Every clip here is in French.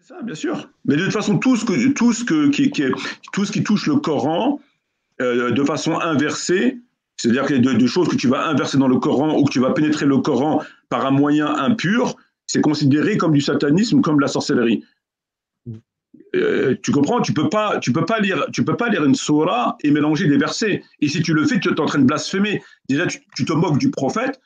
Ça, bien sûr. Mais de toute façon, tout ce qui touche le Coran de façon inversée, c'est-à-dire que de choses que tu vas inverser dans le Coran ou que tu vas pénétrer le Coran par un moyen impur, c'est considéré comme du satanisme, comme de la sorcellerie. Tu comprends? Tu peux pas lire une sourate et mélanger des versets. Et si tu le fais, tu es en train de blasphémer. Déjà, tu te moques du prophète.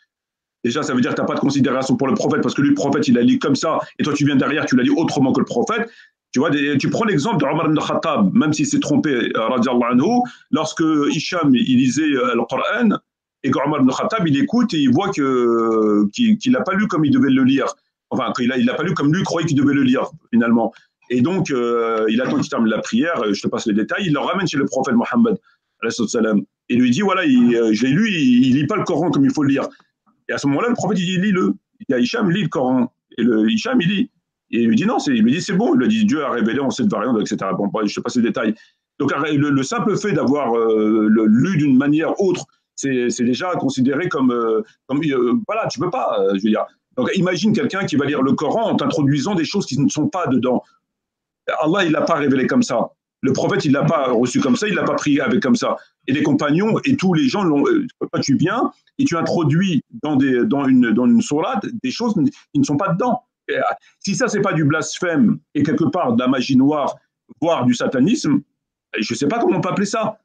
Déjà, ça veut dire que tu n'as pas de considération pour le prophète parce que lui, le prophète, il a lu comme ça et toi, tu viens derrière, tu l'as lu autrement que le prophète. Tu vois, tu prends l'exemple de Omar ibn Khattab, même s'il s'est trompé, anhu, lorsque Hicham, il lisait le Coran et que Omar ibn Khattab, il écoute et il voit qu'il n'a pas lu comme il devait le lire. Enfin, qu'il n'a pas lu comme lui croyait qu'il devait le lire, finalement. Et donc, il attend qu'il termine la prière, je te passe les détails, il le ramène chez le prophète Mohammed, et lui dit, voilà, je l'ai lu, il ne lit pas le Coran comme il faut le lire. Et à ce moment-là, le prophète, il dit, lis-le. Il dit à Hicham, lis le Coran. Et Hicham, il lit. Et il lui dit, non, il lui dit, c'est bon. Il lui dit, Dieu a révélé en cette variante, etc. Bon, je ne sais pas ces détails. Donc, le simple fait d'avoir lu d'une manière autre, c'est déjà considéré comme voilà, tu ne peux pas, je veux dire. Donc, imagine quelqu'un qui va lire le Coran en t'introduisant des choses qui ne sont pas dedans. Allah, il ne l'a pas révélé comme ça. Le prophète, il ne l'a pas reçu comme ça, il ne l'a pas pris avec comme ça. Et les compagnons et tous les gens, toi, tu viens et tu introduis dans une sourate des choses qui ne sont pas dedans. Et, si ça, c'est pas du blasphème et quelque part de la magie noire, voire du satanisme, je ne sais pas comment on peut appeler ça.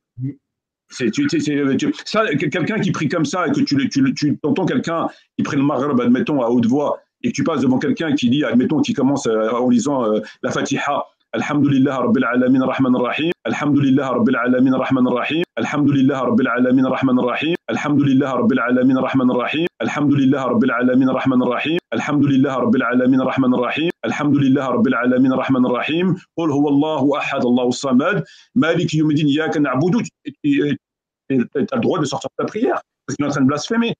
Quelqu'un qui prie comme ça et que tu entends quelqu'un qui prie le maghreb, admettons, à haute voix, et que tu passes devant quelqu'un qui lit, admettons, qui commence en lisant la Fatiha, Alhamdulillah Rabbil Alamin Rahman Rahim, Alhamdulillah Rabbil Alamin Rahman Rahim, Alhamdulillah Rabbil Alamin Rahman Rahim, Alhamdulillah Rabbil Alamin Rahman Rahim, Alhamdulillah Rabbil Alamin Rahman Rahim, Alhamdulillah Rabbil Alamin Rahman Rahim, Alhamdulillah Rabbil Alamin Rahman Rahim, Qul huwa Allahu Ahad, Allahu Samad, Malik Yawmiddin Iyyaka na'budu. Tu as le droit de sortir de ta prière parce qu'il est en train de blasphémer.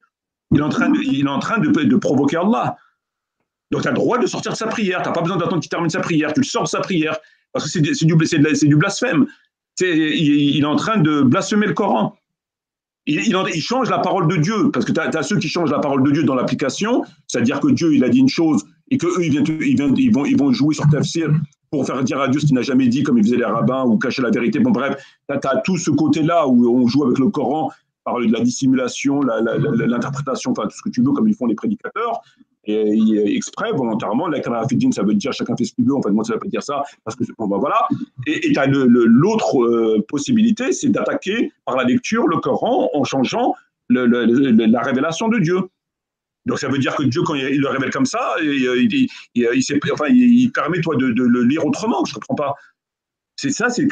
Il est en train de provoquer Allah. Donc, tu as le droit de sortir de sa prière. Tu n'as pas besoin d'attendre qu'il termine sa prière. Tu le sors de sa prière. Parce que c'est du blasphème. Il est en train de blasphémer le Coran. Il change la parole de Dieu. Parce que tu as ceux qui changent la parole de Dieu dans l'application. C'est-à-dire que Dieu, il a dit une chose et qu'eux, ils vont jouer sur tafsir pour faire dire à Dieu ce qu'il n'a jamais dit, comme ils faisaient les rabbins, ou cacher la vérité. Bon, bref, tu as tout ce côté-là où on joue avec le Coran, par de la dissimulation, l'interprétation, enfin, tout ce que tu veux, comme ils font les prédicateurs. Et exprès, volontairement, la Karafiddin, ça veut dire chacun fait ce qu'il veut, en fait, moi ça veut pas dire ça, parce que bon, ben voilà. Et tu as l'autre possibilité, c'est d'attaquer par la lecture le Coran en changeant la révélation de Dieu. Donc ça veut dire que Dieu, quand il le révèle comme ça, il permet toi de le lire autrement, je ne comprends pas. C'est ça, c'est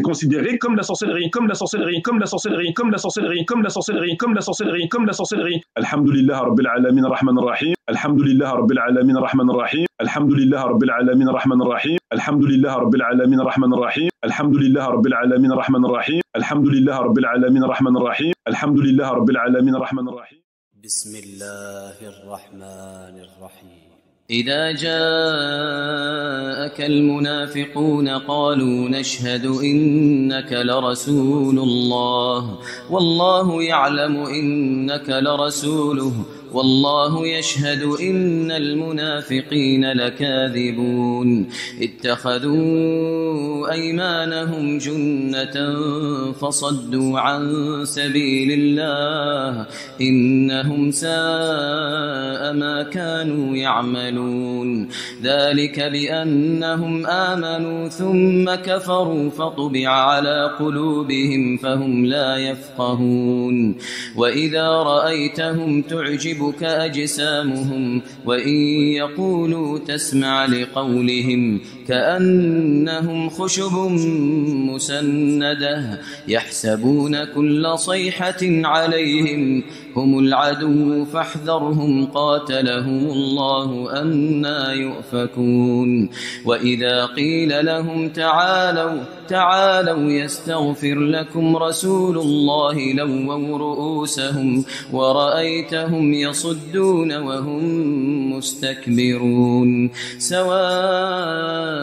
considéré comme la sorcellerie, comme la sorcellerie, comme la sorcellerie, comme la sorcellerie, comme la sorcellerie, comme la sorcellerie, comme la sorcellerie. Alhamdulillah Rabbil Alamin Rahman Rahim, Alhamdulillah Rabbil Alamin Rahman Rahim, Alhamdulillah Rabbil Alamin Rahman Rahim, Alhamdulillah Rabbil Alamin Rahman Rahim, Alhamdulillah Rabbil Alamin Rahman Rahim, Alhamdulillah Rabbil Alamin Rahman Rahim, Alhamdulillah Rabbil Alamin Rahman Rahim. بسم الله الرحمن الرحيم إذا جاءك المنافقون قالوا نشهد إنك لرسول الله والله يعلم إنك لرسوله والله يشهد إن المنافقين لكاذبون اتخذوا أيمانهم جنة فصدوا عن سبيل الله إنهم ساء ما كانوا يعملون ذلك بأنهم آمنوا ثم كفروا فطبع على قلوبهم فهم لا يفقهون وإذا رأيتهم تعجبك أجسامهم وإن يقولوا تسمع لقولهم كأنهم خشب مسندة يحسبون كل صيحة عليهم هم العدو فاحذرهم قاتلهم الله أنى يؤفكون وإذا قيل لهم تعالوا يستغفر لكم رسول الله لووا رؤوسهم ورأيتهم يصدون وهم مستكبرون سواء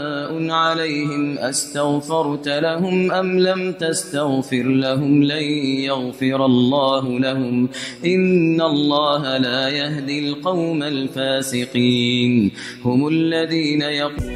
عليهم أستغفرت لهم أم لم تستغفر لهم لن يغفر الله لهم إن الله لا يهدي القوم الفاسقين هم الذين يقولون